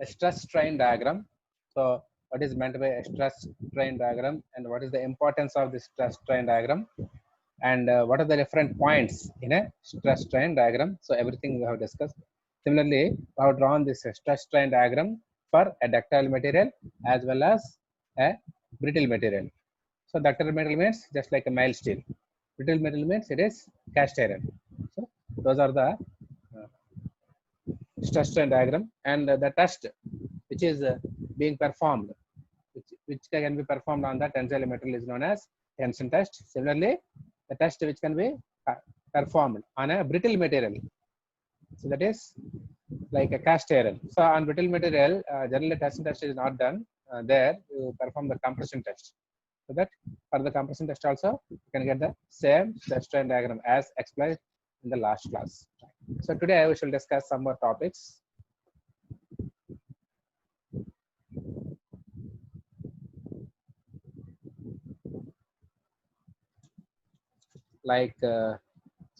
a stress strain diagram. So what is meant by a stress strain diagram, and what is the importance of this stress strain diagram, and what are the different points in a stress strain diagram. So everything we have discussed. Similarly, I have drawn this stress strain diagram for a ductile material as well as a brittle material. So ductile material means just like a mild steel. Brittle material means it is cast iron. So those are the stress strain diagram, and the test which is being performed, which can be performed on the tensile material is known as tension test. Similarly, the test which can be performed on a brittle material, so that is like a cast iron. So on brittle material, generally tension test is not done. There you perform the compression test. So that for the compression test also you can get the same stress strain diagram as explained in the last class. So today we shall discuss some more topics. Like so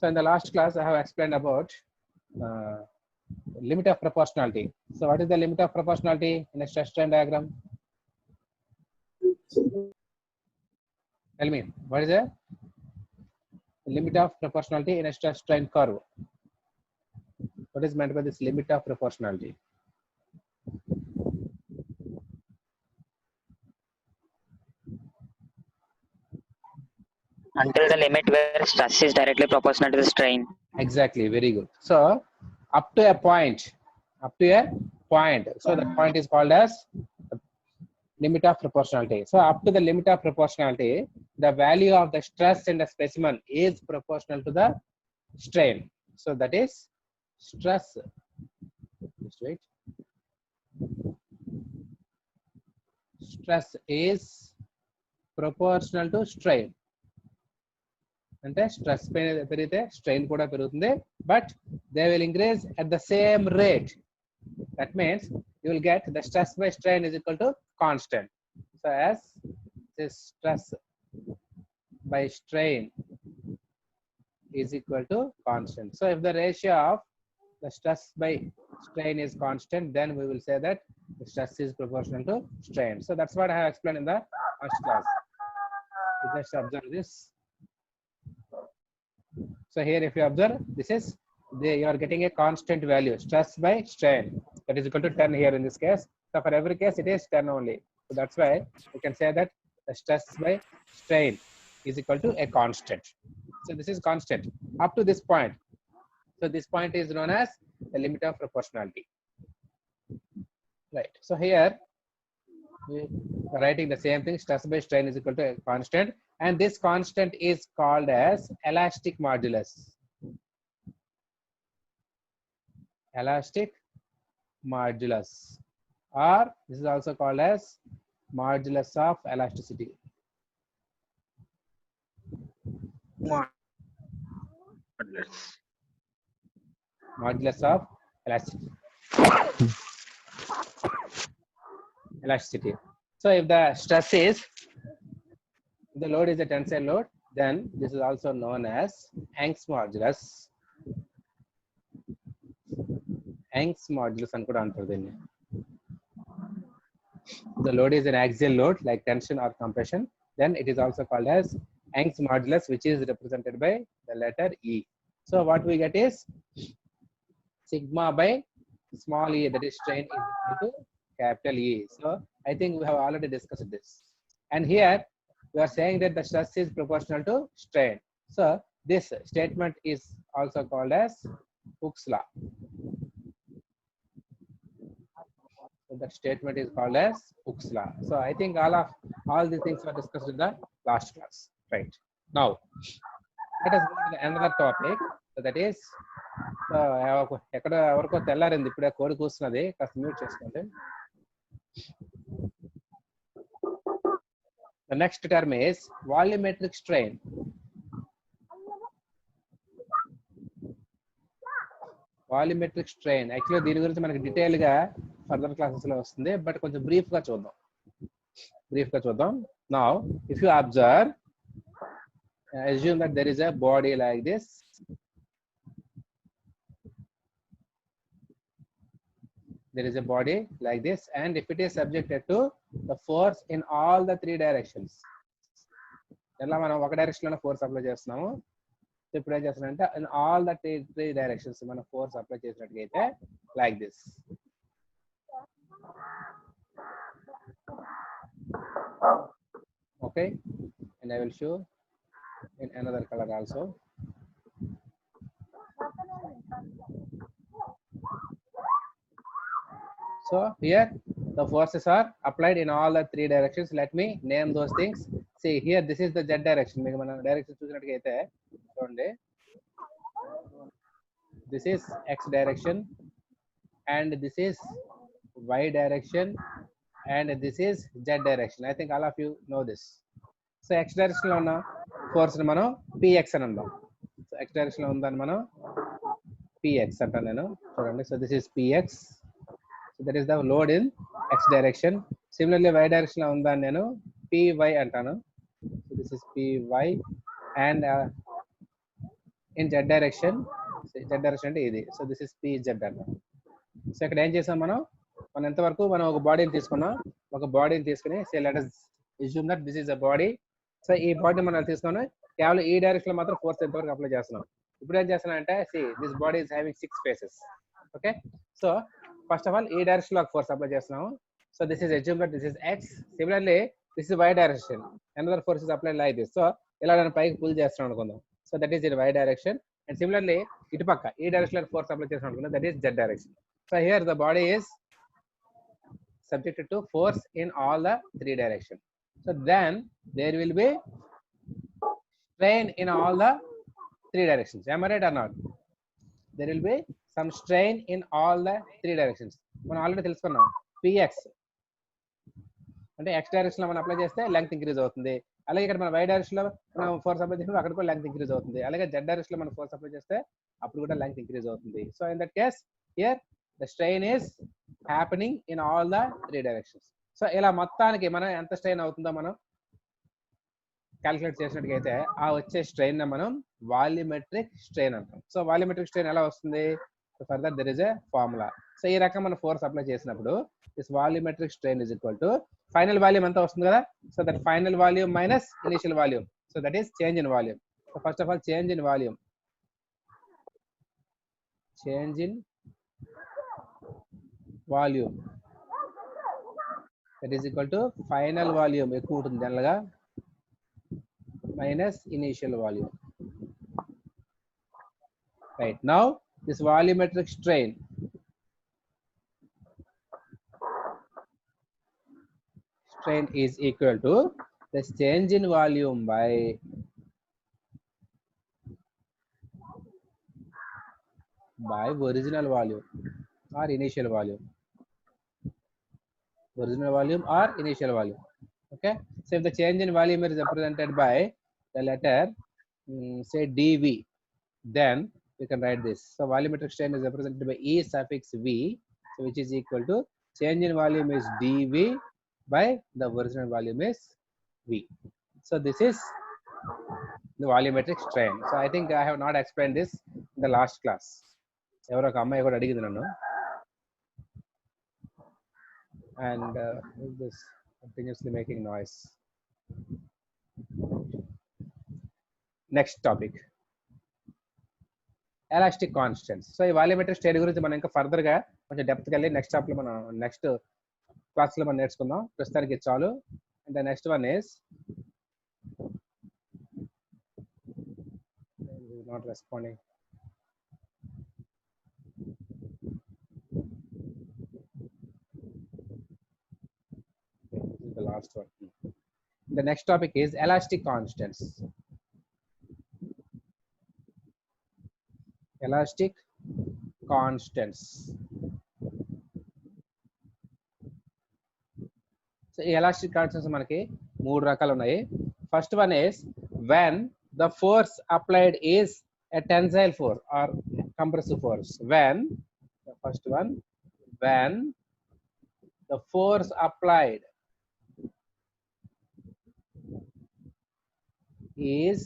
in the last class I have explained about uh, limit of proportionality. So what is the limit of proportionality in a stress strain diagram? Tell me, what is the limit of proportionality in a stress strain curve? What is meant by this limit of proportionality? Until the limit where stress is directly proportional to the strain. Exactly, very good. So up to a point, so that point is called as limit of proportionality. So up to the limit of proportionality, the value of the stress in the specimen is proportional to the strain. So that is stress. Just wait. Stress is proportional to strain. అంటే stress పెరిగితే strain కూడా పెరుగుతుంది, but they will increase at the same rate. That means you will get the stress by strain is equal to constant. So as this stress by strain is equal to constant. So if the ratio of the stress by strain is constant, then we will say that the stress is proportional to strain. So that's what I have explained in the first class. You just observe this. So here if you observe, this is you are getting a constant value, stress by strain, that is equal to 10 here in this case. So for every case it is 10 only. So that's why we can say that the stress by strain is equal to a constant. So this is constant up to this point. So this point is known as the limit of proportionality. Right. So here we are writing the same thing, stress by strain is equal to a constant, and this constant is called as elastic modulus. Elastic modulus, or this is also called as modulus of elasticity. Modulus of elasticity. So if the stress is, the load is a tensile load, then this is also known as Young's modulus. Young's modulus అని కూడా అంటారు దీన్ని. The load is an axial load like tension or compression, then it is also called as Young's modulus, which is represented by the letter E. So what we get is sigma by small e, that is strain, is equal to capital E. So I think we have already discussed this. And here we are saying that the stress is proportional to strain. So this statement is also called as Hooke's law. So that statement is called as Hooke's law. So I think all these things were discussed in the last class. Right. Now let us go to another topic. So that is ఎక్కడ ఎవరికో తెల్లారింది, ఇప్పుడే కోడి కూస్తున్నది, కాస్త mute చేసుకోండి. The next term is volumetric strain. Volumetric strain యాక్చువల్గా దీని గురించి మనకి డీటెయిల్ గా ఫర్దర్ క్లాసెస్ లో వస్తుంది, బట్ కొంచెం బ్రీఫ్ గా చూద్దాం. Now if you observe, assume that there is a body like this. there is a body like this, and if it is subjected to the force in all the three directions, ఎలా మనం ఒక direction లో force apply చేస్తున్నాము, ఇప్పుడు ఏం చేస్తున్నామంటే in all the three directions మనం force apply చేసినట్టుగా like this. Okay, and I will show in another color also. So here the forces are applied in all the three directions. Let me name those things. See here, this is the z direction. మీకు మన direction చూసినట్టుగా అయితే చూడండి, this is x direction, and this is y direction, and this is z direction. I think all of you know this. So x direction లో ఉన్న force ని మనం px అని అందాం. సో x direction లో ఉందని మనం px అంటాను నేను, చూడండి. So this is px. So that is the load in x direction. Similarly y direction లో ఉందని నేను py అంటాను. So this is py, and in z direction, అంటే ఇది. So this is pz అంటాను. సో ఇక్కడ ఏం చేసాం మనం ఎంతవరకు మనం ఒక బాడీని తీసుకున్నాం, ఒక బాడీని తీసుకుని say let us assume that this is a body. So ఈ బాడీని మనం తీసుకుని కేవలం ఈ డైరెక్షన్ లో మాత్రం ఫోర్స్ ఎంతవరకు అప్లై చేస్తున్నాం. ఇప్పుడు ఏం చేస్తున్నాం అంటే see this body is having 6 faces. Okay, so first of all ఈ డైరెక్షన్ లో ఫోర్స్ అప్లై చేస్తున్నాము. So this is assume that this is x. Similarly this is y direction, another force is applied like this. So ఇలా నేను పైకి pull చేస్తున్నాను అనుకుందాం. So that is in y direction, and similarly ఇటు పక్క ఈ direction లో ఫోర్స్ అప్లై చేస్తున్నాను అనుకుందాం, that is z direction. So here the body is subjected to force in all the three directions. So then there will be strain in all the three directions. Am I right or not? There will be some strain in all the three directions. మనం already తెలుసుకున్నాం px అంటే x direction లో మనం apply చేస్తే length increase అవుతుంది. అలాగే ఇక్కడ మన y డైరెక్షన్ లో మనం ఫోర్స్ అప్లై చేసినప్పుడు అక్కడ కూడా లెంగ్త్ ఇంక్రీజ్ అవుతుంది. అలాగే z డైరెక్షన్ లో మనం ఫోర్స్ అప్లై చేస్తే అప్పుడు కూడా లెంగ్త్ ఇంక్రీజ్ అవుతుంది. So in that case here the strain is happening in all the three directions. So ఇలా మొత్తానికి మనం ఎంత స్ట్రెయిన్ అవుతుందో మనం క్యాలిక్యులేట్ చేసినట్టుగైతే ఆ వచ్చే స్ట్రెయిన్ ని మనం వాల్యూమెట్రిక్ స్ట్రెయిన్ అంటాం. సో వాల్యూమెట్రిక్ స్ట్రెయిన్ ఎలా వస్తుంది, further there is a formula. So ఈ రకం మనం ఫోర్స్ అప్లై చేసినప్పుడు this volumetric strain is equal to final volume ఎంత వస్తుంది కదా. So that final volume minus initial volume. So that is change in volume. So first of all change in volume, change in volume that is equal to final volume ఎక్కువ ఉంటుంది జనరల్గా minus initial volume. Right, now this volumetric strain is equal to the change in volume by original volume or initial volume. Original volume or initial volume. Okay, so if the change in volume is represented by the letter say dV, then we can write this. So volumetric strain is represented by E suffix V, so which is equal to change in volume is dV by the original volume is V. So this is the volumetric strain. So I think I have not explained this in the last class. ఎవరో ఒక అమ్మాయి కూడా అడిగింది నన్ను, and this continuously making noise. Next topic, elastic constants. So ఈ volumetric strain గురించి మనం ఇంకా ఫర్దర్ గా కొంచెం డెప్త్ కి వెళ్ళి నెక్స్ట్ చాప్టర్ లో మనం నెక్స్ట్ క్లాస్ లో మనం నేర్చుకుందాం. ప్రస్తుతానికి చాలు. And the next one is not responding. The last one. The next topic is elastic constants. Elastic constants. So elastic constants manaki మూడు రకాలు ఉన్నాయి. First one is when the force applied is a tensile force or compressive force. When the first one, when the force applied is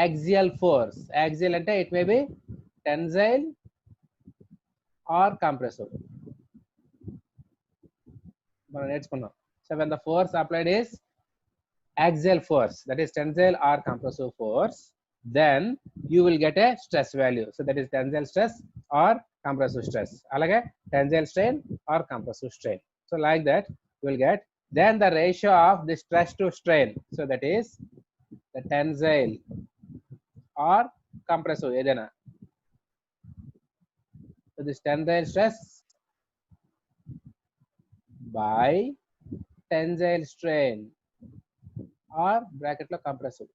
axial force. Axial ante it may be tensile or compressive. మనం నేర్చుకున్నాం. So when the force applied is axial force, that is tensile or compressive force, then you will get a stress value. So that is tensile stress or compressive stress. Alage tensile strain or compressive strain. So like that you will get. Then the ratio of the stress to strain. So that is the tensile or compressive edana. So this tensile stress by tensile strain or bracket lo compressive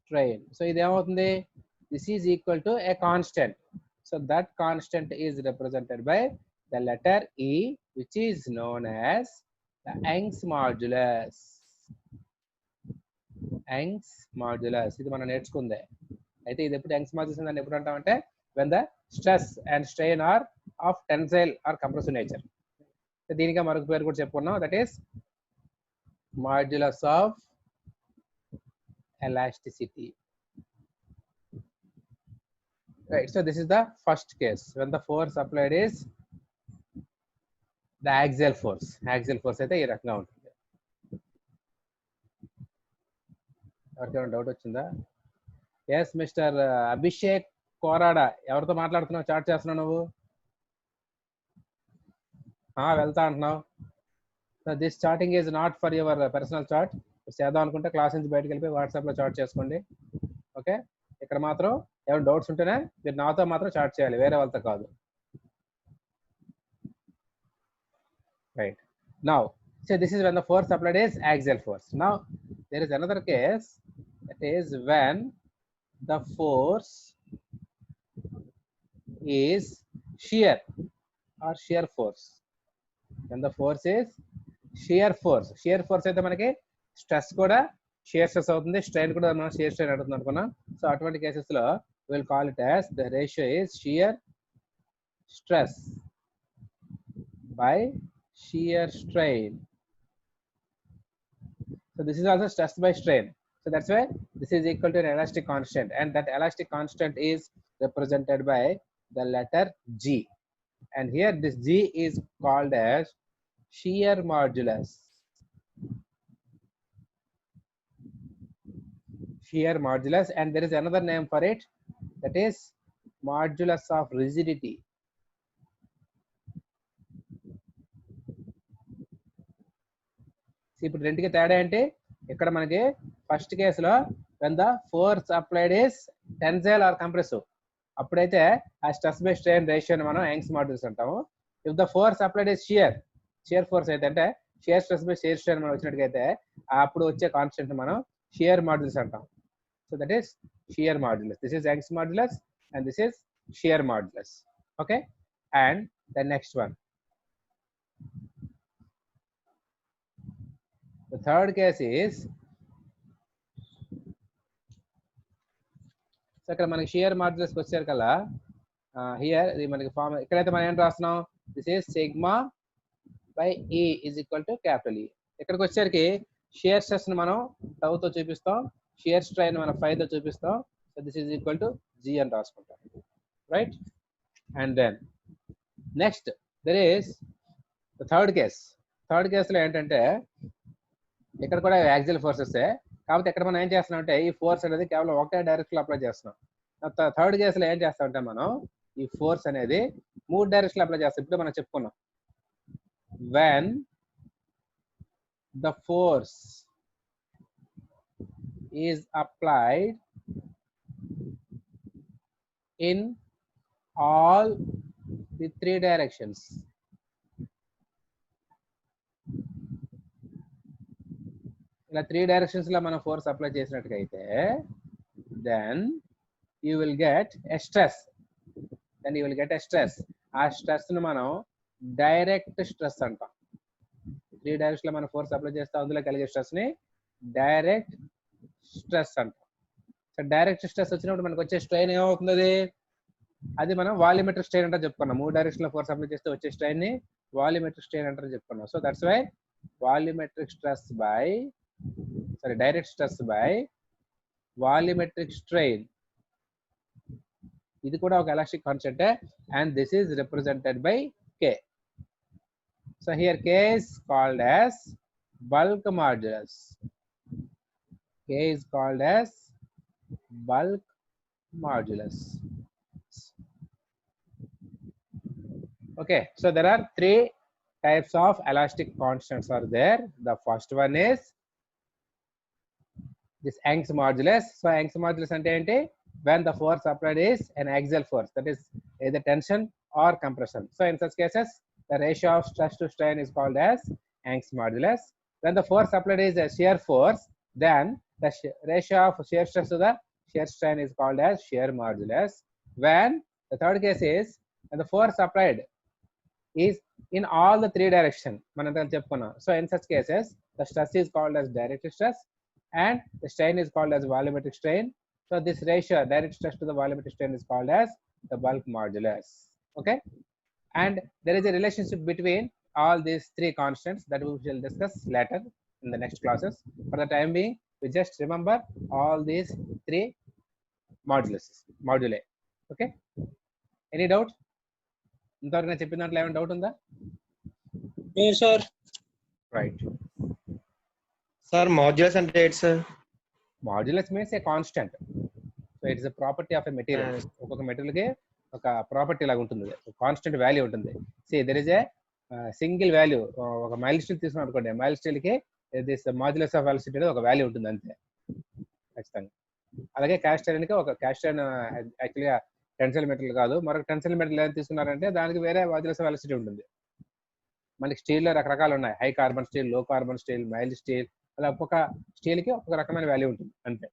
strain. So ఇది ఏమవుతుంది? This is equal to a constant. So that constant is represented by the letter E, which is known as the Young's modulus. Young's modulus. ఇది మనం నేర్చుకుందే. అయితే ఇది ఎప్పుడు Young's modulus అని ఎప్పుడు అంటామంటే when the stress and strain are of tensile or compressive nature. So దీనికి మరొక పేరు కూడా చెప్పుకున్నాం, that is modulus of elasticity. Right, so this is the first case when the force applied is the axial force. Axial force అయితే ఈ రకంగా ఉంటుంది. ఎవరికైనా డౌట్ వచ్చిందా? ఎస్ మిస్టర్ అభిషేక్ కోరాడా, ఎవరితో మాట్లాడుతున్నావు? చాట్ చేస్తున్నావు నువ్వు? వెళ్తా అంటున్నావు. So this chatting is not for your personal chat. చేద్దాం అనుకుంటే క్లాస్ నుంచి బయటకు వెళ్ళిపోయి వాట్సాప్లో చాట్ చేసుకోండి. ఓకే, ఇక్కడ మాత్రం ఏమైనా డౌట్స్ ఉంటేనే మీరు నాతో మాత్రం చాట్ చేయాలి, వేరే వాళ్ళతో కాదు. Right, now so this is when the force applied is axial force. Now there is another case, that is when the force is shear or shear force. When the force is shear force. Shear force అయితే మనకి stress కూడా shear stress అవుతుంది, strain కూడా మనం shear strain అవుతుంది అనుకున్నాం. So అటువంటి cases లో will call it as the ratio is shear stress by shear strain. So this is also stress by strain. So that's why this is equal to an elastic constant, and that elastic constant is represented by the letter G, and here this G is called as shear modulus. Shear modulus, and there is another name for it, that is modulus of rigidity. ఇప్పుడు రెండుకి తేడా ఏంటి? ఇక్కడ మనకి first కేసులో when the force applied is tensile or compressive, అప్పుడైతే ఆ stress by strain రేషియోని మనం యంగ్స్ మాడ్యులస్ అంటాము. If the force applied is shear force అయితే, అంటే shear stress by shear strain మనం వచ్చినట్టుగైతే అప్పుడు వచ్చే కాన్స్టెంట్ మనం షియర్ మాడ్యులస్ అంటాం. So that is shear modulus. This is Young's modulus and this is shear modulus. Okay, and the next one, the third case is, so ఇక్కడ మనకి shear modulus వచ్చారు కదా, here ఇది మనకి ఫార్మ్ ఇక్కడైతే మనం ఏం రాస్తున్నాం, దిస్ ఈస్ సిగ్మా బై ఈ ఈజ్ ఈక్వల్ టు క్యాపిటల్ ఈ. ఇక్కడికి వచ్చేసరికి షియర్ స్ట్రెస్ ని మనం టౌతో చూపిస్తాం, షియర్ స్ట్రెయిన్ మనం 5 తో చూపిస్తాం. So this is equal to G అని రాసుకుంటాం. Right, and then next there is the third case. Third కేసులో ఏంటంటే ఇక్కడ కూడా యాక్సియల్ ఫోర్సెస్, కాబట్టి ఇక్కడ మనం ఏం చేస్తున్నాం అంటే ఈ ఫోర్స్ అనేది కేవలం ఒకటే డైరెక్షన్ లో అప్లై చేస్తున్నాం. థర్డ్ కేసులో ఏం చేస్తామంటే మనం ఈ ఫోర్స్ అనేది 3 డైరెక్షన్ అప్లై చేస్తాం. ఇప్పుడు మనం చెప్పుకున్నాం, when the force is applied in all the 3 directions, ఇలా 3 డైరెక్షన్స్ లో మనం ఫోర్స్ అప్లై చేసినట్టుగా అయితే then you will get a stress. ఆ స్ట్రెస్ ను మనం డైరెక్ట్ స్ట్రెస్ అంటాం. 3 డైరెక్షన్ లో మనం ఫోర్స్ అప్లై చేస్తే అందులో కలిగే స్ట్రెస్ ని డైరెక్ట్ స్ట్రెస్ అంటాం. సో డైరెక్ట్ స్ట్రెస్ వచ్చినప్పుడు మనకు వచ్చే స్ట్రెయిన్ ఏమవుతుంది, అది మనం వాల్యూమెట్రిక్ స్ట్రెయిన్ అంటారు చెప్పుకున్నాం. 3 డైరెక్షన్ లో ఫోర్స్ అప్లై చేస్తే వచ్చే స్ట్రెయిన్ ని వాల్యూమెట్రిక్ స్ట్రెయిన్ అంటారు చెప్పుకున్నాం. So that's why volumetric stress by direct stress by volumetric strain. ఇది కూడా ఒక elastic constant, and this is represented by K. So here K is called as bulk modulus. K is called as bulk modulus. Okay, so there are three types of elastic constants are there. The first one is this Young's modulus. So Young's modulus ante enti? When the force applied is an axial force, that is either tension or compression. So in such cases, the ratio of stress to strain is called as Young's modulus. When the force applied is a shear force, then the ratio of shear stress to the shear strain is called as shear modulus. When the third case is when the force applied is in all the three directions. So in such cases, the stress is called as direct stress and the strain is called as volumetric strain. So this ratio, direct stress to the volumetric strain, is called as the bulk modulus. Okay, and there is a relationship between all these three constants that we shall discuss later in the next classes. For the time being, we just remember all these three moduli. Okay, any doubt? ఇంతవరకు నేను చెప్పిన దాంట్లో ఏమైనా doubt ఉందా? Sir right. Sir modulus అంటే ఏంటి sir? Modulus means a constant. So it is a property of a material. ఒక్కొక్క material కి ఒక ప్రాపర్టీ లాగా ఉంటుంది, కాన్స్టెంట్ వాల్యూ ఉంటుంది. See there is a single value. ఒక మైల్ స్టీల్ తీసుకున్నాం అనుకోండి, మైల్ స్టీల్ కి దిస్ మాడ్యులస్ ఆఫ్ వెలాసిటీ అనేది ఒక వాల్యూ ఉంటుంది అంతే ఖచ్చితంగా. అలాగే క్యాస్ట్ ఐరన్ కి ఒక క్యాస్ట్ ఐరన్ యాక్చువల్గా టెన్సైల్ మెటీరియల్ కాదు, మరొక టెన్సైల్ మెటీరియల్ ఏదైనా తీసుకున్నారంటే దానికి వేరే మాడ్యులస్ ఆఫ్ వెలాసిటీ ఉంటుంది. మనకి స్టీల్ లో రకరకాలు ఉన్నాయి, హై కార్బన్ స్టీల్, లో కార్బన్ స్టీల్, మైల్డ్ స్టీల్, అలా ఒక్కొక్క స్టీల్ కి ఒక రకమైన వాల్యూ ఉంటుంది అంతే.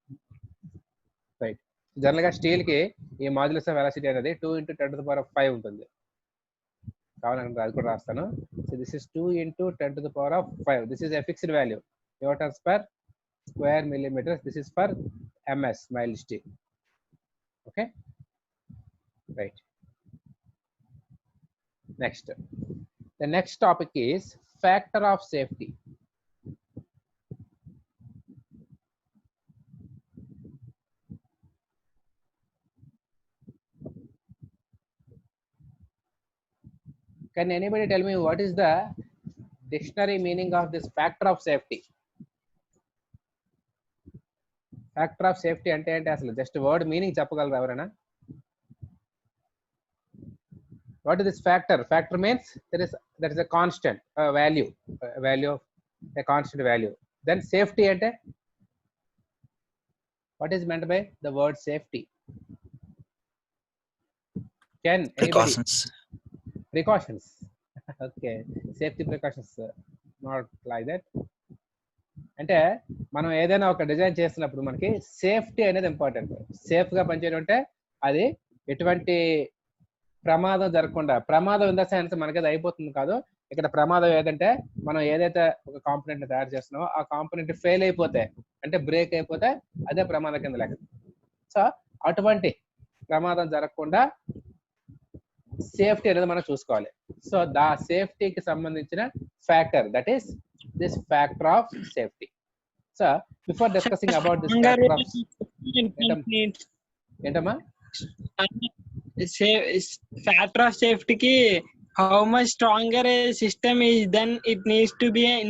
రైట్. జనరల్ గా స్టీల్ కి ఈ మాడ్యులస్ ఆఫ్ వెలాసిటీ అనేది 2 × 10⁵ ఉంటుంది. కావాలంటే అది కూడా రాస్తాను. So this is 2 × 10⁵. This is a fixed value, newtons per square millimeters. This is for MS, mild steel. Okay, right. Next, the next topic is factor of safety. Can anybody tell me what is the dictionary meaning of this factor of safety? Factor of safety అంటే ఏంటి అసలు? Just word meaning చెప్పగలరు ఎవరైనా? What is this factor? Factor means that is a constant value of a constant value. Then safety అంటే what is meant by the word safety? Can precautions. Okay, safety precautions, not like that. అంటే మనం ఏదైనా ఒక design చేస్తున్నప్పుడు మనకి safety అనేది important. Safe గా పనిచేయడం అంటే అది ఎటువంటి ప్రమాదం జరగకుండా, ప్రమాదం ఇన్ ద సెన్స్ మనకి అది అయిపోతుంది కాదు. ఇక్కడ ప్రమాదం ఏదంటే మనం ఏదైతే ఒక కాంపోనెంట్ ని తయారు చేస్తున్నామో ఆ కాంపోనెంట్ ఫెయిల్ అయిపోతే, అంటే బ్రేక్ అయిపోతే అదే ప్రమాదం కింద లెక్క. సో అటువంటి ప్రమాదం జరగకుండా సేఫ్టీ అనేది మనం చూసుకోవాలి. సో దా సేఫ్టీకి సంబంధించిన factor, that is this factor of safety. So before discussing about this factor of entama factor of safety ki how much stronger a system is, then it needs to be an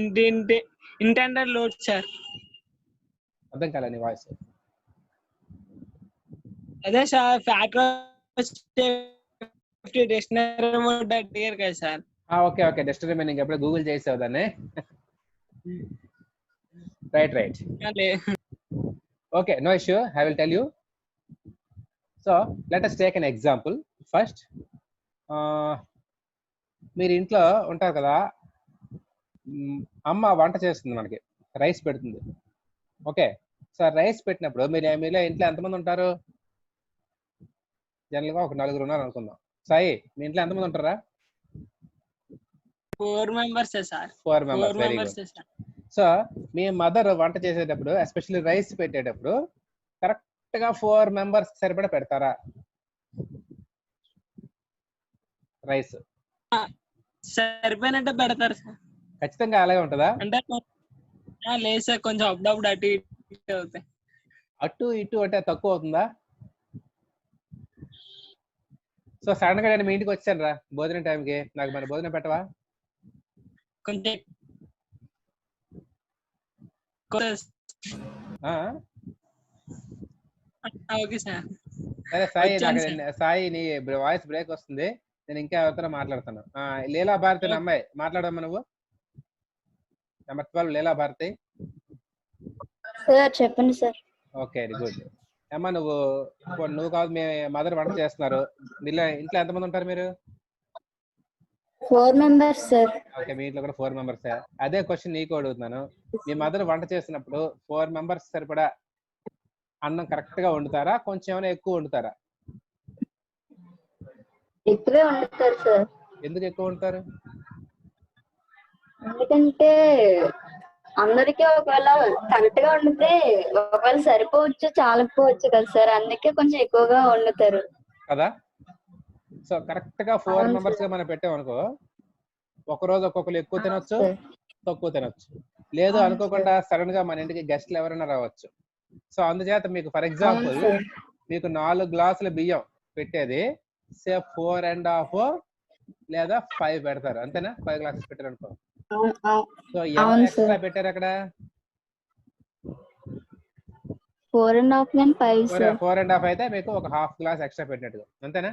intended load, sir. అర్థం కాలేని voice. అదే sir factor of safety dictionary word అడిగారు కదా sir. Okay okay, dictionary meaning ఎప్పుడు Google చేసావు దాన్ని? right. Okay, no issue, I will tell you. So let us take an example first. మీరు ఇంట్లో ఉంటారు కదా, అమ్మ వంట చేస్తుంది, మనకి రైస్ పెడుతుంది. ఓకే, సో రైస్ పెట్టినప్పుడు మీలో ఇంట్లో ఎంతమంది ఉంటారు? జనరల్ గా ఒక 4 ఉన్నారు అనుకుందాం. సాయి, మీ ఇంట్లో ఎంతమంది ఉంటారా? 4 members sir. 4 members, very good. So మీ మదర్ వంట చేసేటప్పుడు, ఎస్పెషల్లీ రైస్ పెట్టేటప్పుడు, కరెక్ట్ గా 4 members సరిపడా పెడతారా రైస్? సరిపోయినట్టే పెడతారు సార్. ఖచ్చితంగా అలాగే ఉంటుందా? అంటే లేదు సార్, కొంచెం అప్పుడప్పుడు అటు ఇటు అవుతాయి. అటు ఇటు అంటే తక్కువ అవుతుందా? సో సడన్ గా నేను మీ ఇంటికి వచ్చాను రా భోజనం టైంకి, నాకు మరి భోజనం పెట్టవా? కొంచెం ఓకే సార్. సరే సాయి, వచ్చాను నాకు సాయి నీ వాయిస్ బ్రేక్ వస్తుంది, నేను ఇంకా ఎవరితో మాట్లాడుతాను. లీలా భారతి అమ్మాయి మాట్లాడమ్మా నువ్వు. నెంబర్ 12 లీలా భారతి. సార్ చెప్పండి సార్. Okay good. అమ్మా నువ్వు కాదు, మీ మదర్ వంట చేస్తున్నారు. ఇంట్లో ఎంతమంది ఉంటారు మీరు? 4 members సార్. ఓకే, మీ ఇంట్లో కూడా 4 members. అదే క్వశ్చన్ నీకు అడుగుతున్నాను. మీ మదర్ వంట చేసినప్పుడు 4 members సరిపడా అన్నం కరెక్ట్ గా వండుతారా, కొంచెం ఏమైనా ఎక్కువ వండుతారా? ఎక్కువే వండుతారు సార్. ఎందుకు ఎక్కువ వండుతారు? ఎందుకంటే అందరికి ఒకవేళ కరెక్ట్ గా వండితే ఒకవేళ సరిపోవచ్చు చాలకపోవచ్చు కదా సార్, అందుకే కొంచెం ఎక్కువగా వండుతారు కదా. సో కరెక్ట్ గా 4 members గా మనం పెట్టామనుకో, ఒక రోజు ఒక్కొక్కరు ఎక్కువ తినొచ్చు, తక్కువ తినొచ్చు. లేదు అనుకోకుండా సడన్ గా మన ఇంటికి గెస్ట్లు ఎవరైనా రావచ్చు. సో అందుచేత మీకు ఫర్ ఎగ్జాంపుల్ మీకు 4 గ్లాసుల బియ్యం పెట్టేది సే 4.5 లేదా 5 పెడతారు, అంతేనా? 5 గ్లాసెస్ పెట్టారు అనుకో. సో ఎంత ఎక్స్ట్రా పెట్టారు అక్కడ? 4.5 and 5 సార్. 4.5 అయితే మీకు ఒక ½ గ్లాస్ ఎక్స్ట్రా పెట్టినట్టుగా, అంతేనా?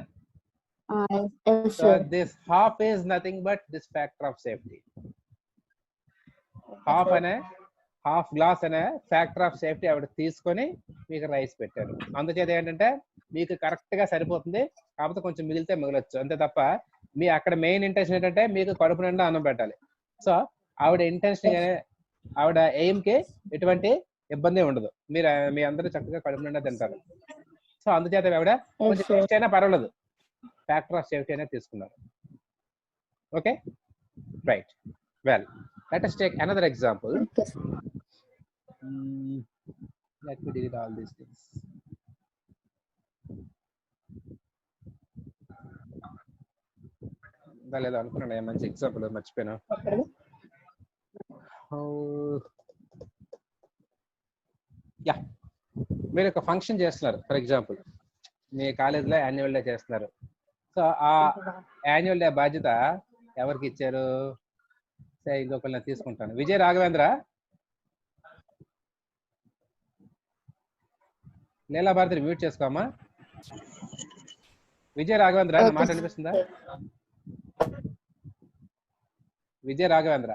So this half is nothing but this factor of safety. Half glass అనే ఫ్యాక్టర్ ఆఫ్ సేఫ్టీ ఆవిడ తీసుకొని మీకు రైస్ పెట్టారు. అందుచేత ఏంటంటే మీకు కరెక్ట్ గా సరిపోతుంది, కాకపోతే కొంచెం మిగిలితే మిగలొచ్చు, అంతే తప్ప మీ అక్కడ మెయిన్ ఇంటెన్షన్ ఏంటంటే మీకు కడుపు నిండా అన్నం పెట్టాలి. సో ఆవిడ ఇంటెన్షన్, ఆవిడ ఎయిమ్ కి ఎటువంటి ఇబ్బంది ఉండదు, మీ అందరూ చక్కగా కడుపు నిండా తింటారు. సో అందుచేత ఆవిడ కొంచెం టేస్ట్ అయినా పర్వాలేదు, ఫ్యాక్టర్ ఆఫ్ సేఫ్టీ అనేది తీసుకున్నారు. Okay right. Well, let us take another example. Let me delete all these things. లేదా అనుకున్నాను మంచి ఎగ్జాంపుల్ మర్చిపోయినా. యా, మీరు ఒక ఫంక్షన్ చేస్తున్నారు, ఫర్ ఎగ్జాంపుల్ మీ కాలేజీలో యాన్యువల్ డే చేస్తున్నారు. సో ఆ యాన్యువల్ డే బాధ్యత ఎవరికి ఇచ్చారు? ఇంకొకరిని తీసుకుంటాను. విజయ రాఘవేంద్ర. లీలా భారతి మ్యూట్ చేసుకోమ్మా. విజయ రాఘవేంద్ర, మాట అనిపిస్తుందా? విజయ రాఘవేంద్ర,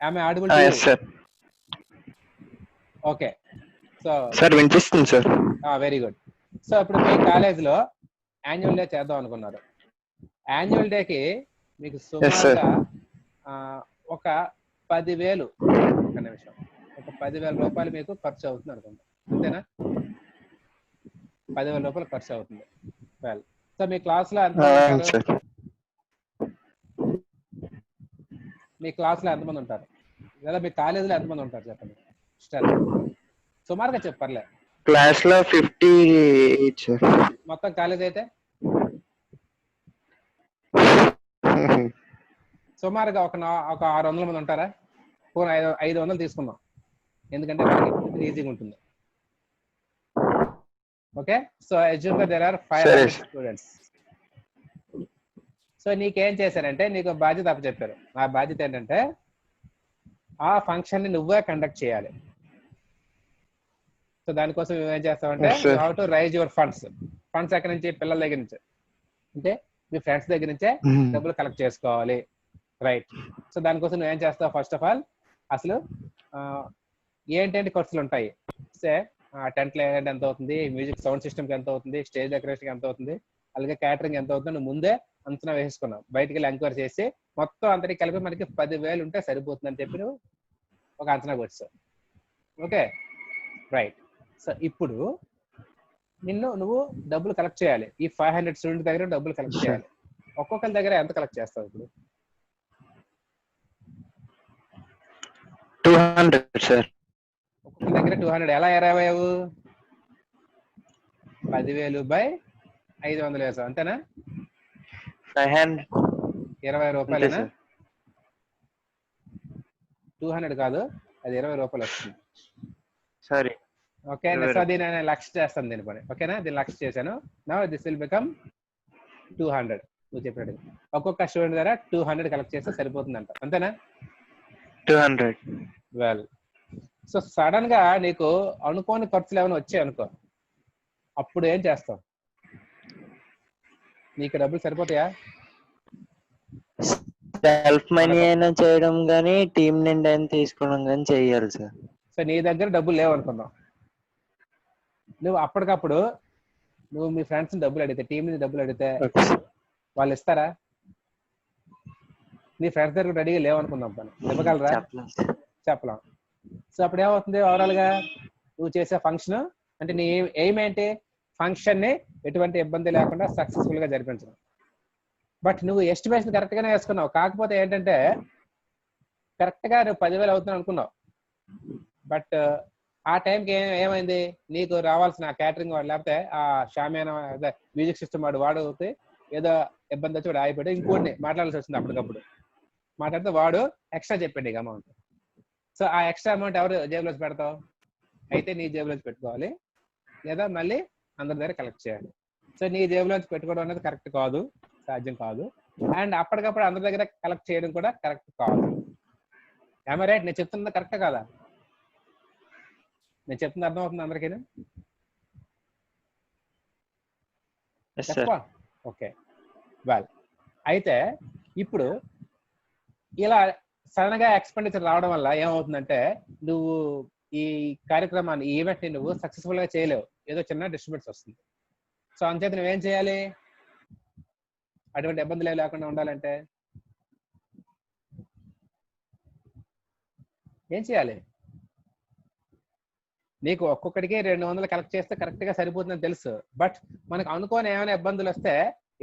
ఆమె ఆడిబుల్? ఓకే, సో సార్ వినిపిస్తుంది సార్. Very good. సో ఇప్పుడు మీ కాలేజీలో యాన్యువల్ డే చేద్దాం అనుకున్నారు. యాన్యువల్ డేకి మీకు సుమారుగా ఒక 10,000 ఒక 10,000 రూపాయలు మీకు ఖర్చు అవుతుంది అనుకుంటా, అంతేనా? 10,000 రూపాయలు ఖర్చు అవుతుంది. వెల్, సో మీ క్లాస్లో ఎంతమంది ఉంటారు? లేదా మీ కాలేజీలో ఎంతమంది ఉంటారు చెప్పండి. సుమారుగా చెప్పర్లే. క్లాస్ లో 50 మొత్తం కాలేజ్ అయితే సుమారుగా ఒక 600 మంది ఉంటారా? 500 తీసుకుందాం, ఎందుకంటే ఈజీగా ఉంటుంది. Okay, so assume that there are 500 students. So నీకేం చేశారంటే నీకు బాధ్యత అప్పచెప్పారు. ఆ బాధ్యత ఏంటంటే ఆ ఫంక్షన్ ని నువ్వే కండక్ట్ చేయాలి. సో దానికోసం నువ్వేం చేస్తావంటే you have to raise your funds ఎక్కడి నుంచి? పిల్లల దగ్గర నుంచి, అంటే మీ ఫ్రెండ్స్ దగ్గర నుంచే డబ్బులు కలెక్ట్ చేసుకోవాలి. రైట్. సో దానికోసం నువ్వేం చేస్తావు? ఫస్ట్ ఆఫ్ ఆల్ అసలు ఏంటంటే ఖర్చులు ఉంటాయి. సే టెంట్ లేదంటే ఎంత అవుతుంది, మ్యూజిక్ సౌండ్ సిస్టమ్కి ఎంత అవుతుంది, స్టేజ్ డెకరేషన్కి ఎంత అవుతుంది, అలాగే క్యాటరింగ్ ఎంత అవుతుంది, నువ్వు ముందే అంచనా వేసుకున్నావు. బయటికి వెళ్ళి ఎంక్వైరీ చేసి మొత్తం అందరికి కలిపి మనకి 10,000 ఉంటే సరిపోతుంది అని చెప్పి నువ్వు ఒక అంచనా వచ్చావు. Okay right. సో ఇప్పుడు నువ్వు డబ్బులు కలెక్ట్ చేయాలి. ఈ 500 స్టూడెంట్ దగ్గర డబ్బులు కలెక్ట్ చేయాలి. ఒక్కొక్కరి దగ్గర ఎంత కలెక్ట్ చేస్తావు ఇప్పుడు? 200 సార్. ఒక్కొక్కరి దగ్గర 200. ఎలా ఎరవావు? 10,000 బై 500 వేసావు, అంతేనా? 20 రూపాయలేనా? 200 కాదు, అది 20 రూపాయలు వస్తుంది. సారీ. ఓకే, సో దీన్ని నేను లక్ష చేస్తాను దీని పని. ఓకేనా, దీన్ని లక్ష చేశాను. Now this will become 200. నువ్వు చెప్పినట్టు ఒక్కొక్క స్టూడెంట్ ద్వారా 200 కలెక్ట్ చేస్తే సరిపోతుందంట, అంతేనా? 200. వెల్, సో సడన్ గా నీకు అనుకోని ఖర్చులు ఏమైనా వచ్చాయి అనుకో, అప్పుడు ఏం చేస్తావు? నీకు డబ్బులు సరిపోతాయా? సెల్ఫ్ మనీ అయినా చేయడం కానీ టీం నుండి అయినా తీసుకోవడం కానీ చేయాలి సార్. సో నీ దగ్గర డబ్బులు లేవు అనుకున్నావు, నువ్వు అప్పటికప్పుడు నువ్వు మీ ఫ్రెండ్స్ డబ్బులు అడిగితే, టీం నుంచి డబ్బులు అడిగితే వాళ్ళు ఇస్తారా? నీ ఫ్రెండ్స్ దగ్గర రెడీగా లేవనుకుందాం, పని ఇవ్వగలరా? చెప్పలేం. సో అప్పుడు ఏమవుతుంది, ఓవరాల్ గా నువ్వు చేసే ఫంక్షన్ అంటే నీ ఎయిమ్ ఏంటి? ఫంక్షన్ ని ఎటువంటి ఇబ్బంది లేకుండా సక్సెస్ఫుల్ గా జరిపించడం. బట్ నువ్వు ఎస్టిమేషన్ కరెక్ట్ గానే వేసుకున్నావు, కాకపోతే ఏంటంటే కరెక్ట్ గా నువ్వు 10,000 అవుతుంది అనుకున్నావు, బట్ ఆ టైంకి ఏమైంది, నీకు రావాల్సిన క్యాటరింగ్ వాడు లేకపోతే ఆ షామియానా అదే మ్యూజిక్ సిస్టమ్ వాడు ఏదో ఇబ్బంది వచ్చి వాడు ఆగిపోయాడు, ఇంకోటి మాట్లాడాల్సి వచ్చింది. అప్పటికప్పుడు మాట్లాడితే వాడు ఎక్స్ట్రా చెప్పండి అమౌంట్. సో ఆ ఎక్స్ట్రా అమౌంట్ ఎవరు జేబులో పెడతావు? అయితే నీ జేబులో పెట్టుకోవాలి, లేదా మళ్ళీ అందరి దగ్గర కలెక్ట్ చేయాలి. సో నీ జేబులోంచి పెట్టుకోవడం అనేది కరెక్ట్ కాదు, సాధ్యం కాదు. అండ్ అప్పటికప్పుడు అందరి దగ్గర కలెక్ట్ చేయడం కూడా కరెక్ట్ కాదు. ఏమో రైట్? నేను చెప్తున్నది కరెక్ట్ కాదా? నేను చెప్తుంది అర్థమవుతుంది అందరికీ? ఓకే, వెల్, అయితే ఇప్పుడు ఇలా సడన్ గా ఎక్స్పెండిచర్ రావడం వల్ల ఏమవుతుందంటే నువ్వు ఈ కార్యక్రమాన్ని, ఈ ఈవెంట్ ని నువ్వు సక్సెస్ఫుల్ గా చేయలేవు, ఏదో చిన్న డిస్ట్రిబ్యూట్స్ వస్తుంది. సో అంచేత నువ్వేం చేయాలి? అటువంటి ఇబ్బందులు లేకుండా ఉండాలంటే ఏం చేయాలి? నీకు ఒక్కొక్కడికి 200 కలెక్ట్ చేస్తే కరెక్ట్ గా సరిపోతుందని తెలుసు, బట్ మనకు అనుకోని ఏమైనా ఇబ్బందులు వస్తే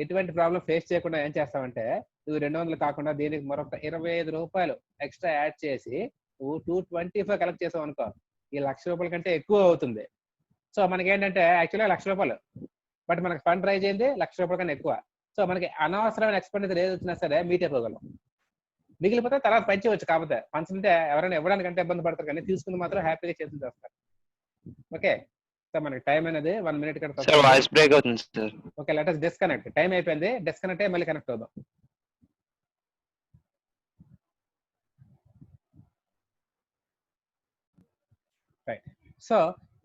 ఎటువంటి ప్రాబ్లం ఫేస్ చేయకుండా ఏం చేస్తావంటే నువ్వు 200 కాకుండా దీనికి మరొక 25 రూపాయలు ఎక్స్ట్రా యాడ్ చేసి నువ్వు 225 కలెక్ట్ చేసావు అనుకో, ఈ ₹1,00,000 కంటే ఎక్కువ అవుతుంది. సో మనకి ఏంటంటే యాక్చువల్గా ₹1,00,000, బట్ మనకి ఫండ్ రైజ్ అయింది ₹1,00,000 కన్నా ఎక్కువ. సో మనకి అనవసరమైన ఎక్స్పెండిచర్ ఏది వచ్చినా సరే మీట్ అయిపోగలం, మిగిలిపోతే తర్వాత పంచవచ్చు. కాకపోతే పంచుంటే ఎవరైనా ఇవ్వడానికంటే ఇబ్బంది పడతారు, కానీ తీసుకుని మాత్రం హ్యాపీగా చేతులు చేస్తారు. ఓకే, సో మనకి టైం అనేది 1 మినిట్ కంటే వాయిస్ బ్రేక్ అవుతుంది sir. Okay, let us disconnect. Time అయిపోయింది, డిస్కనెక్ట్ అయ్యి మళ్ళీ కనెక్ట్ అవుదాం. Right, so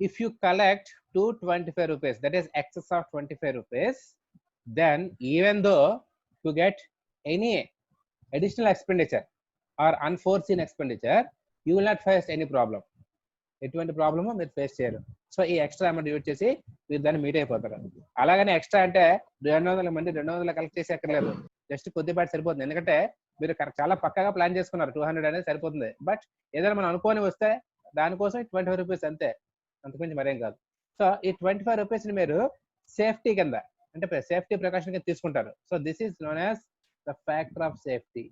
if you collect 225 rupees, that is excess of 25 rupees, then even though you get any additional expenditure or unforeseen expenditure, you will not face any problem. ఎటువంటి problem మీరు face చేయరు. So ఈ extra amount use చేసి మీరు దాన్ని meet అయిపోతారు. అలాగనే extra అంటే 200 మంది 200 కలెక్ట్ చేసి ఎక్కర్లేదు, జస్ట్ కొద్దిపాటి సరిపోతుంది. ఎందుకంటే మీరు చాలా పక్కగా ప్లాన్ చేసుకున్నారు, 200 అనేది సరిపోతుంది. బట్ ఏదైనా మనం అనుకోని వస్తే దానికోసం 25 రూపీస్ అంతే, అంతకుమించి మరేం కాదు. సో ఈ 25 రూపీస్ ని మీరు సేఫ్టీ కింద, అంటే సేఫ్టీ ప్రికాషన్ కింద తీసుకుంటారు. So this is known as the factor of safety.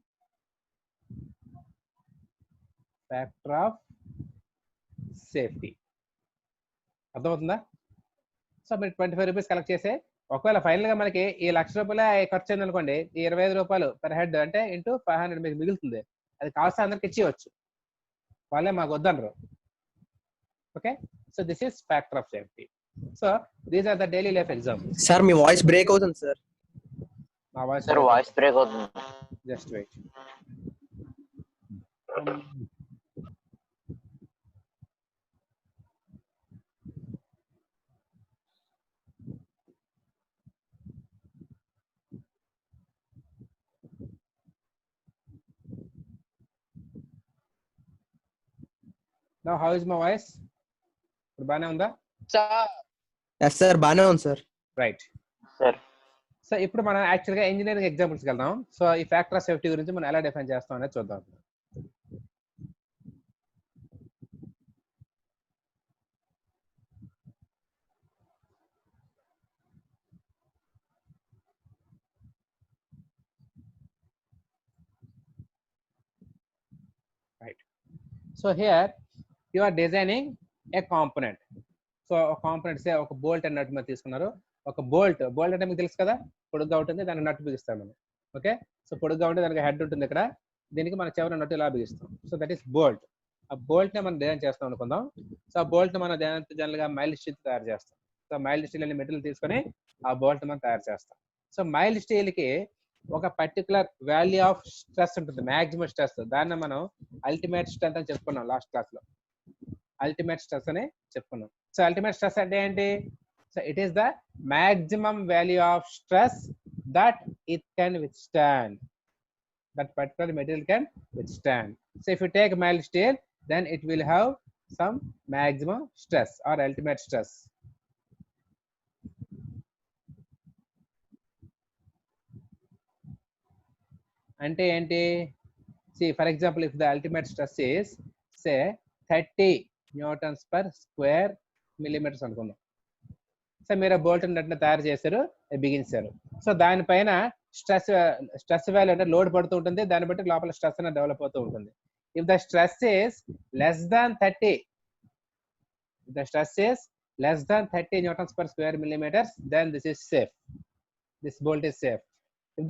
Factor of safety అర్థమవుతుందా? సో మీరు 25 రూపీస్ కలెక్ట్ చేసే, ఒకవేళ ఫైనల్ గా మనకి ఈ ₹1,00,000 ఖర్చు అయింది అనుకోండి, ఈ 25 రూపాయలు పర్ హెడ్ అంటే ఇంటూ 500 మీకు మిగులుతుంది. అది కాస్త అందరికి ఇచ్చేయచ్చు, వాళ్ళే మాకు వద్దనరు. Okay, so this is factor of safety. So these are the daily life examples. Sir మీ వాయిస్ బ్రేక్ అవుతుంది సార్. మా వాయిస్ బ్రేక్ అవుతుంది. Just wait. Now how is my voice? ఇప్పుడు బానే ఉందా? ఎస్ సార్, బానే ఉంది సార్. Right sir. సో ఇప్పుడు మనం యాక్చువల్ గా ఇంజనీరింగ్ ఎగ్జాంపుల్స్ కి వెళ్దాం. సో ఈ ఫ్యాక్టర్ ఆఫ్ సేఫ్టీ గురించి మనం ఎలా డిఫైన్ చేస్తాం అనేది చూద్దాం. Right, so here you are designing a component. So components ఒక బోల్ట్ అండ్ నట్ మీద తీసుకున్నారు. ఒక బోల్ట్ అంటే మీకు తెలుసు కదా, పొడుగ్గా ఉంటుంది, దానికి నట్టు బిగిస్తాం మనం. ఓకే, సో పొడుగ్గా ఉంటే దానికి హెడ్ ఉంటుంది ఇక్కడ, దీనికి మన చివరి నట్టు ఇలా బిగిస్తాం. So that is bolt. ఆ బోల్ట్ ని మనం డిజైన్ చేస్తాం అనుకుందాం. సో ఆ బోల్ట్ ని మనం జనరల్ గా మైల్డ్ స్టీల్ తయారు చేస్తాం. సో మైల్డ్ స్టీల్ అనే మెటీరియల్ తీసుకొని ఆ బోల్ట్ మనం తయారు చేస్తాం. సో మైల్డ్ స్టీల్ కి ఒక పర్టికులర్ వాల్యూ ఆఫ్ స్ట్రెస్ ఉంటుంది, మాక్సిమం స్ట్రెస్. దాన్ని మనం అల్టిమేట్ స్ట్రెంత్ అని చెప్పుకున్నాం లాస్ట్ క్లాస్ లో. అల్టిమేట్ స్ట్రెస్ అని చెప్పుకున్నాం. సో అల్టిమేట్ స్ట్రెస్ అంటే ఏంటి? So it is the maximum value of stress that it can withstand, that particular material can withstand. So if you take mild steel, then it will have some maximum stress or ultimate stress. Ante enti, see for example, if the ultimate stress is say 30 newtons per square millimeters అనుకుందాం. So మీరు bolt నట్ని తయారు చేశారు, బిగించారు. So దానిపైన stress value అంటే load పడుతూ ఉంటుంది, దాన్ని బట్టి లోపల స్ట్రెస్ అనేది డెవలప్ అవుతూ ఉంటుంది. If the stress is less than 30, the stress is less than 30 newtons per square millimeters, then this is safe, this bolt is safe. If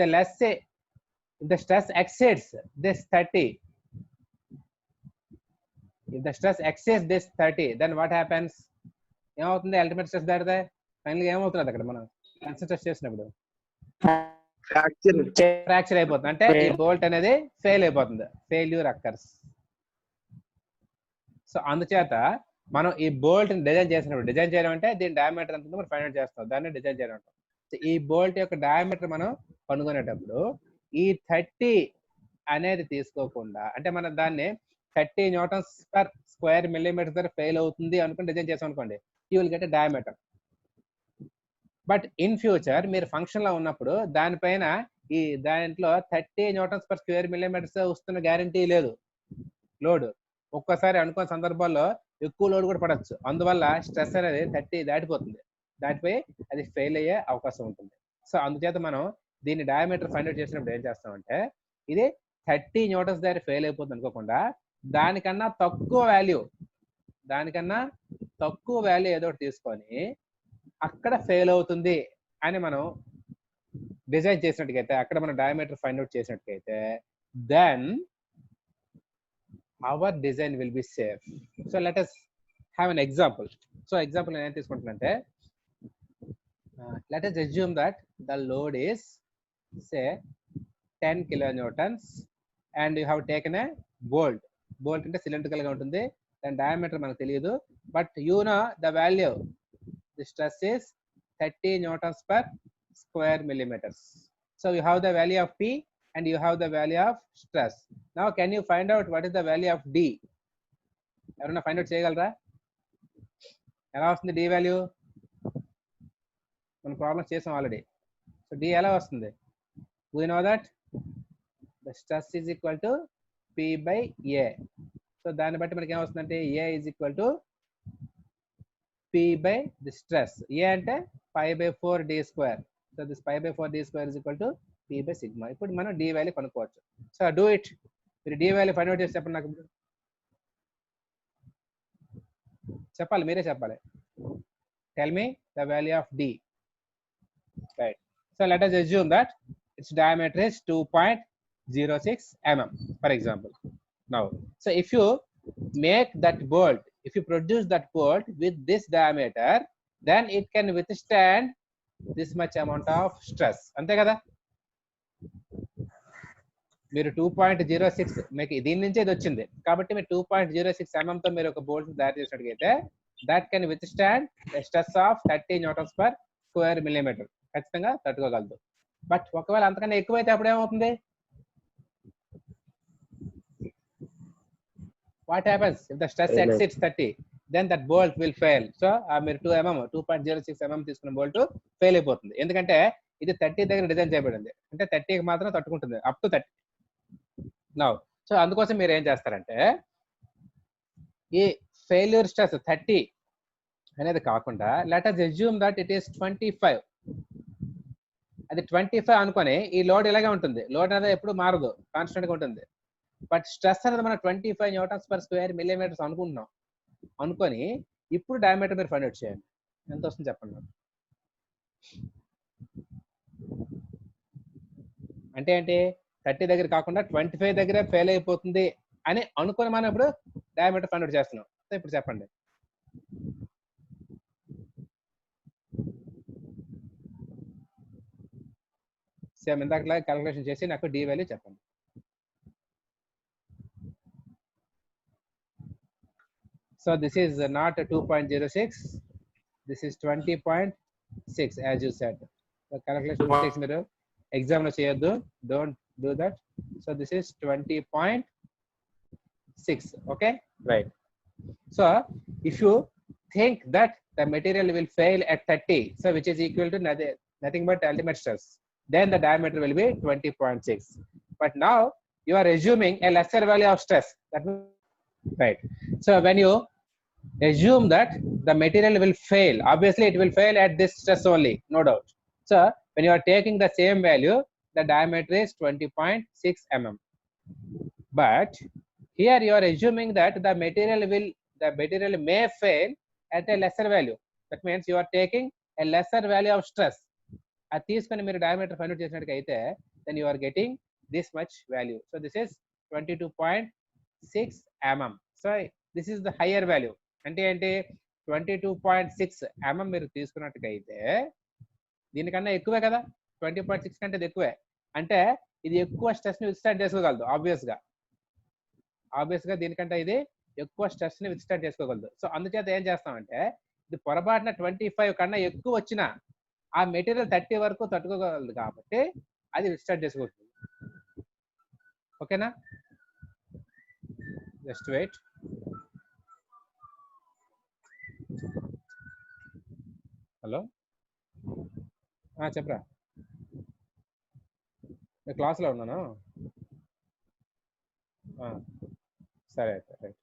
the stress exceeds this 30, if the stress exceeds this 30, then what happens? ఏమవుతుంది? Ultimate stress దాటితే final గా ఏమవుతుంది అక్కడ మనం consider చేసినప్పుడు? Fracture అయిపోతుంది, అంటే ఈ బోల్ట్ అనేది ఫెయిల్ అయిపోతుంది, ఫెయిల్యూర్ అక్కర్స్. సో అందుచేత మనం ఈ బోల్ట్ డిజైన్ చేసినప్పుడు, డిజైన్ చేయడం అంటే దీని డయామీటర్ ఎంత మనం ఫైండ్ అవుట్ చేస్తాం, దాన్ని డిజైన్ చేయడం అంటాం. సో ఈ బోల్ట్ యొక్క డయామీటర్ మనం కనుగొనేటప్పుడు ఈ 30 అనేది తీసుకోకుండా, అంటే మనం దాన్ని 30 న్యూటన్స్ పర్ స్క్వేర్ మిల్లీమీటర్ దగ్గర ఫెయిల్ అవుతుంది అనుకుని డిజైన్ చేసాం అనుకోండి, you will get a diameter. But in future మీరు ఫంక్షన్ లో ఉన్నప్పుడు దానిపైన ఈ దాంట్లో 30 న్యూటన్స్ పర్ స్క్వేర్ మిల్లీమీటర్స్ వస్తున్న గ్యారంటీ లేదు లోడ్. ఒక్కసారి అనుకున్న సందర్భాల్లో ఎక్కువ లోడ్ కూడా పడవచ్చు, అందువల్ల స్ట్రెస్ అనేది 30 దాటిపోతుంది, దాటిపోయి అది ఫెయిల్ అయ్యే అవకాశం ఉంటుంది. సో అందుచేత మనం దీన్ని డయామీటర్ ఫైండ్ అవుట్ చేసినప్పుడు ఏం చేస్తామంటే, ఇది 30 న్యూటన్స్ దగ్గర ఫెయిల్ అయిపోతుంది అనుకోకుండా దానికన్నా తక్కువ వాల్యూ ఏదో ఒకటి తీసుకొని అక్కడ ఫెయిల్ అవుతుంది అని మనం డిజైన్ చేసినట్టుగైతే, అక్కడ మనం డయామీటర్ ఫైండ్ అవుట్ చేసినట్టుగైతే, then our design will be safe. So let us have an example. So example నేను ఏం తీసుకుంటున్నానంటే, let us assume that the load is say 10 kilonewtons and you have taken a bolt అంటే cylindrical గా ఉంటుంది, దాని diameter మనకు తెలియదు, but you know the value, the stress is 30 newtons per square millimeters. So you have the value of P and you have the value of stress. Now can you find out what is the value of D? ఎవరైనా find out చేయగలరా? ఎలా వస్తుంది D value? మనం problems చేసాం already. So D ఎలా వస్తుంది? We know that the stress is equal to P by A. So దాన్ని బట్టి మనకి ఏమొస్తుందంటే A is equal to P by the stress. A అంటే pi by 4 D square. So this pi by 4 D square is equal to P by sigma. ఇప్పుడు మనం D value కనుక్కోవచ్చు. So do it. మీరు D value find out చేసి చెప్పండి నాకు. చెప్పాలి, మీరే చెప్పాలి. Tell me the value of D. Right. So let us assume that its diameter is 2.06 mm, for example. Now, so if you make that bolt, if you produce that bolt with this diameter, then it can withstand this much amount of stress. అంతే కదా? మీరు 2.06 మీకు దీని నుంచి ఇది వచ్చింది కాబట్టి మీరు 2.06 mm తో మీరు ఒక బోల్ట్ తయారు చేసినట్లయితే that can withstand a stress of 30 newtons per square millimeter. ఖచ్చితంగా తట్టుకోగలదు. బట్ ఒకవేళ అంతకన్నా ఎక్కువైతే అప్పుడు ఏమవుతుంది? What happens if the stress exceeds 30? Then that bolt will fail. So మీరు 2.06 mm తీసుకున్న బోల్ట్ ఫెయిల్ అయిపోతుంది. ఎందుకంటే ఇది 30 దగ్గర డిజైన్ చేయబడింది, అంటే 30కి మాత్రం తట్టుకుంటుంది, అప్ టు 30. నౌ సో అందుకోసం మీరు ఏం చేస్తారంటే ఈ ఫెయిల్యూర్ స్ట్రెస్ 30 అనేది కాకుండా let us assume that it is 25. అది 25 అనుకొని ఈ లోడ్ ఇలాగే ఉంటుంది, లోడ్ అనేది ఎప్పుడు మారదు, కాన్స్టెంట్ గా ఉంటుంది. బట్ స్ట్రెస్ అనేది మనం 25 న్యూటన్స్ పర్ స్క్వేర్ మిల్లీమీటర్స్ అనుకుంటున్నాం అనుకొని ఇప్పుడు డయామీటర్ మీరు ఫైండ్ అవుట్ చేయండి. ఎంత వస్తుంది చెప్పండి నాకు. అంటే ఏంటి? 30 దగ్గర కాకుండా 25 దగ్గరే ఫెయిల్ అయిపోతుంది అని అనుకుని మనం ఇప్పుడు డయామీటర్ ఫైండ్ అవుట్ చేస్తున్నాం. సో ఇప్పుడు చెప్పండి. సేమ్ ఇందాకలా క్యాలిక్యులేషన్ చేసి నాకు డి వాల్యూ చెప్పండి. So this is not 2.06, this is 20.6 as you said. Calculation mistakes మీరు ఎగ్జామ్ లో చేయొద్దు, don't do that. So this is 20.6. okay, right. So if you think that the material will fail at 30, so which is equal to nothing but ultimate stress, then the diameter will be 20.6. But now you are assuming a lesser value of stress. That means, right. So when you assume that the material will fail, obviously it will fail at this stress only, no doubt. So when you are taking the same value, the diameter is 20.6 mm. But here you are assuming that the material may fail at a lesser value. That means you are taking a lesser value of stress. అది తీసుకొని మీరు diameter find out చేసినట్టుగా then you are getting this much value. So this is 22.6 mm. So this is the higher value. అంటే ఏంటి 22.6 mm మీరు తీసుకున్నట్టుగా అయితే దీనికన్నా ఎక్కువే కదా, 20.6 కంటే ఇది ఎక్కువే. అంటే ఇది ఎక్కువ స్ట్రెస్ ని విత్స్టాండ్ చేసుకోగలదు. ఆబ్వియస్ గా దీనికంటే ఇది ఎక్కువ స్ట్రెస్ ని విత్స్టాండ్ చేసుకోగలదు. సో అందుచేత ఏం చేస్తామంటే ఇది పొరపాటున 25 కన్నా ఎక్కువ వచ్చినా ఆ మెటీరియల్ 30 వరకు తట్టుకోగలదు కాబట్టి అది విత్స్టాండ్ చేసుకోగలదు. ఓకేనా? Just wait. హలో, చెప్పరా, క్లాస్లో ఉన్నాను. సరే అయితే రైట్.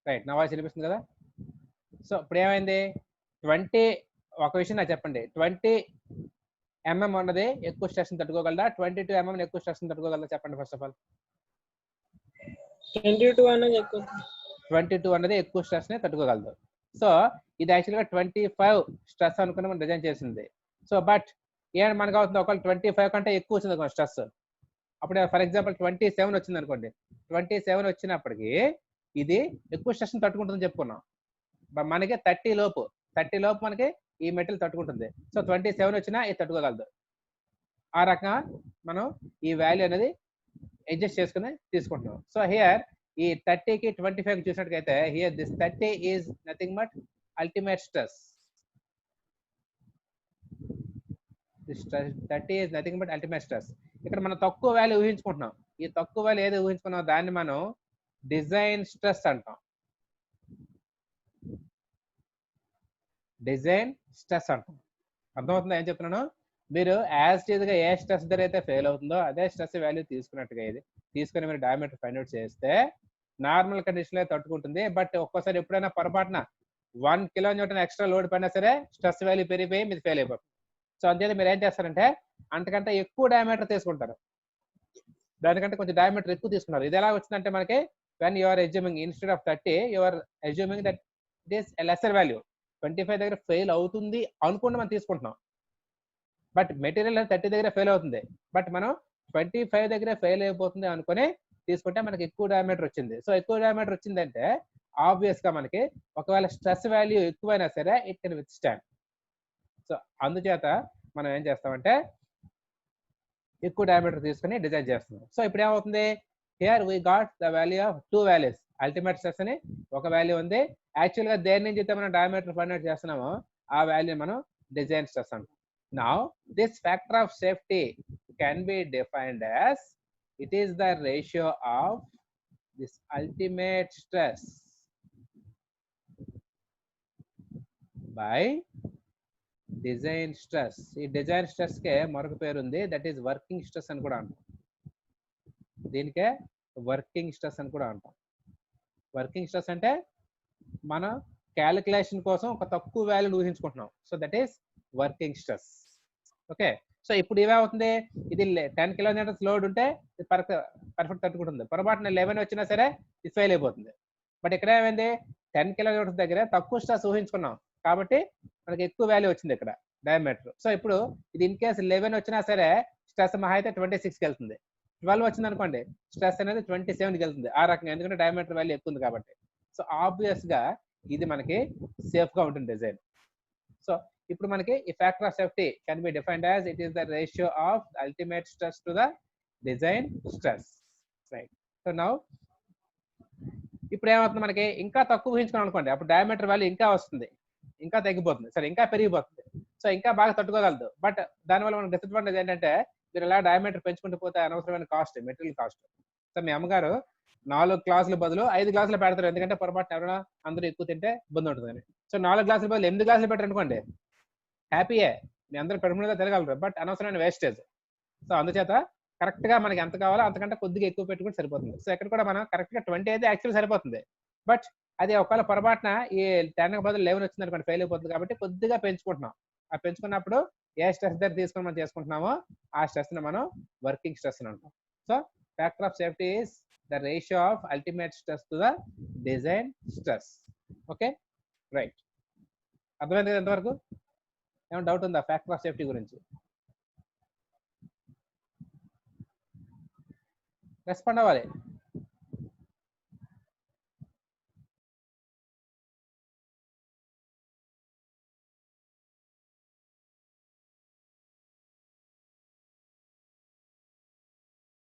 రైట్, నా వాయిస్ వినిపిస్తుంది కదా? సో ఇప్పుడు ఏమైంది, 20 ఒక విషయం నాకు చెప్పండి, 20 mm ఉన్నది ఎక్కువ స్ట్రెస్ తట్టుకోగలదా, 22 mm ఎక్కువ స్ట్రెస్ తట్టుకోగలదా చెప్పండి ఫస్ట్ ఆఫ్ ఆల్. 22 అనేది ఎక్కువ. 22 అన్నది ఎక్కువ స్ట్రెస్ ని తట్టుకోగలదు. సో ఇది యాక్చువల్గా 25 స్ట్రెస్ అనుకుని మనం డిజైన్ చేసింది. సో బట్ ఏమైనా మనకు అవుతుంది, ఒకవేళ 25 కంటే ఎక్కువ వచ్చింది అనుకోండి స్ట్రెస్, అప్పుడు ఫర్ ఎగ్జాంపుల్ 27 వచ్చింది అనుకోండి, 27 వచ్చినప్పటికీ ఇది ఎక్కువ స్ట్రెస్ ని తట్టుకుంటుందని చెప్పుకున్నాం. మనకి 30 లోపు మనకి ఈ మెటీరియల్ తట్టుకుంటుంది. సో 27 వచ్చినా ఇది తట్టుకోగలదు. ఆ రకంగా మనం ఈ వాల్యూ అనేది అడ్జస్ట్ చేసుకుని తీసుకుంటున్నాం. సో హియర్ ఈ 30కి 25కి చూసినట్టుగైతే here this 30 is nothing but ultimate stress. This 30 is nothing but ultimate stress. ఇక్కడ మనం తక్కువ వాల్యూ ఊహించుకుంటున్నాం. ఈ తక్కువ వాల్యూ ఏది ఊహించుకున్నాం దాన్ని మనం డిజైన్ స్ట్రెస్ అంటాం. డిజైన్ స్ట్రెస్ అంటాం. అర్థమవుతుందా ఏం చెప్తున్నాను? మీరు యాజ్ టీజ్ గా ఏ స్ట్రెస్ దగ్గర అయితే ఫెయిల్ అవుతుందో అదే స్ట్రెస్ వాల్యూ తీసుకున్నట్టుగా ఇది తీసుకొని మీరు డయామీటర్ ఫైండ్ అవుట్ చేస్తే నార్మల్ కండిషన్ లో తట్టుకుంటుంది. బట్ ఒక్కోసారి ఎప్పుడైనా పొరపాటున 1 kN ఎక్స్ట్రా లోడ్ పడినా సరే స్ట్రెస్ వాల్యూ పెరిగిపోయి మీరు ఫెయిల్ అయిపోతుంది. సో అంతే మీరు ఏం చేస్తారంటే అంతకంటే ఎక్కువ డయామీటర్ తీసుకుంటారు, దానికంటే కొంచెం డయామీటర్ ఎక్కువ తీసుకున్నారు. ఇది ఎలా వచ్చిందంటే మనకి when you are assuming instead of 30 you are assuming that it is a lesser value. 25 దగ్గర ఫెయిల్ అవుతుంది అనుకుంటే మనం తీసుకుంటున్నాం, బట్ మెటీరియల్ 30 దగ్గర ఫెయిల్ అవుతుంది, బట్ మనం 25 దగ్గర ఫెయిల్ అయిపోతుంది అనుకుని తీసుకుంటే మనకి ఎక్కువ డయామీటర్ వచ్చింది. సో ఎక్కువ డయామీటర్ వచ్చిందంటే ఆబ్వియస్ గా మనకి ఒకవేళ స్ట్రెస్ వాల్యూ ఎక్కువైనా సరే it can with stand. So అందుచేత మనం ఏం చేస్తామంటే ఎక్కువ డయామీటర్ తీసుకుని డిజైన్ చేస్తున్నాం. సో ఇప్పుడు ఏమవుతుంది, here we got the value of 2 values. Ultimate stress అని ఒక వాల్యూ ఉంది, యాక్చువల్ గా దేని నుంచి అయితే మనం డయామీటర్ ఫైండ్ అవుట్ చేస్తున్నామో ఆ వాల్యూ మనం డిజైన్ స్ట్రెస్ అంటాం. Now this factor of safety can be defined as it is the ratio of this ultimate stress by design stress. ఈ డిజైన్ స్ట్రెస్ కే మరొక పేరు ఉంది, దట్ ఈస్ వర్కింగ్ స్ట్రెస్ అని కూడా అంటాం. దీనికే వర్కింగ్ స్ట్రెస్ అని కూడా అంటాం. వర్కింగ్ స్ట్రెస్ అంటే మనం క్యాలిక్యులేషన్ కోసం ఒక తక్కువ వాల్యూని ఊహించుకుంటున్నాం. So that is working stress. Okay, so ఇప్పుడు ఏమవుతుంది, ఇది 10 kN లోడ్ ఉంటే పర్ఫెక్ట్ తట్టుకుంటుంది, పొరపాటున 11 వచ్చినా సరే ఇది ఫెయిల్ అయిపోతుంది. బట్ ఇక్కడ ఏమైంది, 10 kN దగ్గర తక్కువ స్ట్రెస్ ఊహించుకున్నాం కాబట్టి మనకి ఎక్కువ వాల్యూ వచ్చింది ఇక్కడ డయామీటర్. సో ఇప్పుడు ఇది ఇన్ కేసు 11 వచ్చినా సరే స్ట్రెస్ మహా అయితే 26కి వెళ్తుంది, 12 వచ్చింది అనుకోండి స్ట్రెస్ అనేది 27కి వెళ్తుంది. ఆ రకంగా, ఎందుకంటే డయామీటర్ వాల్యూ ఎక్కువ ఉంది కాబట్టి. సో ఆబ్వియస్ గా ఇది మనకి సేఫ్ గా ఉంటుంది డిజైన్. సో ఇప్పుడు మనకి ఈ factor of safety can be defined as it is the ratio of ultimate stress to the design stress, right. So now ఇప్పుడు ఏమవుతుంది, మనకి ఇంకా తక్కువ ఊహించుకున్నాం అనుకోండి, అప్పుడు డయామీటర్ వాల్యూ ఇంకా వస్తుంది, ఇంకా తగ్గిపోతుంది, సరే ఇంకా పెరిగిపోతుంది. సో ఇంకా బాగా తట్టుకోగలదు. బట్ దానివల్ల మనకు డిసడ్వాంటేజ్ ఏంటంటే మీరు ఇలా డయామీటర్ పెంచుకుంటూ పోతే అనవసరమైన కాస్ట్, మెటీరియల్ కాస్ట్. సో మీ అమ్మగారు 4 గ్లాసుల బదులు 5 గ్లాసులు పెడతారు, ఎందుకంటే పొరపాటున ఎవరైనా అందరూ ఎక్కువ తింటే ఇబ్బంది ఉంటుందని. సో 4 గ్లాసుల బదులు 8 గ్లాసులు పెట్టారు అనుకోండి, హ్యాపీయే, మీ అందరూ పెర్మనెంట్గా తిరగలరు, బట్ అనవసరమైన వేస్టేజ్. సో అందుచేత కరెక్ట్ గా మనకి ఎంత కావాలో అంతకంటే కొద్దిగా ఎక్కువ పెట్టుకుంటే సరిపోతుంది. సో ఇక్కడ కూడా మనం కరెక్ట్ గా 20 అయితే యాక్చువల్ సరిపోతుంది, బట్ అది ఒకవేళ పొరపాటున ఈ 10 బదులు 11 వచ్చింది అనుకోండి, ఫెయిల్ అయిపోతుంది. కాబట్టి కొద్దిగా పెంచుకుంటున్నాం. ఆ పెంచుకున్నప్పుడు ఏ స్ట్రెస్ దగ్గర తీసుకొని మనం చేసుకుంటున్నామో ఆ స్ట్రెస్ ని మనం వర్కింగ్ స్ట్రెస్ అని అంటాం. So factor of safety is the ratio of ultimate stress to the design stress. Okay, right. అర్థమైంది కదా ఎంతవరకు? ఏమైనా డౌట్ ఉందా ఫ్యాక్టర్ ఆఫ్ సేఫ్టీ గురించి? రెస్పాండ్ అవ్వాలి.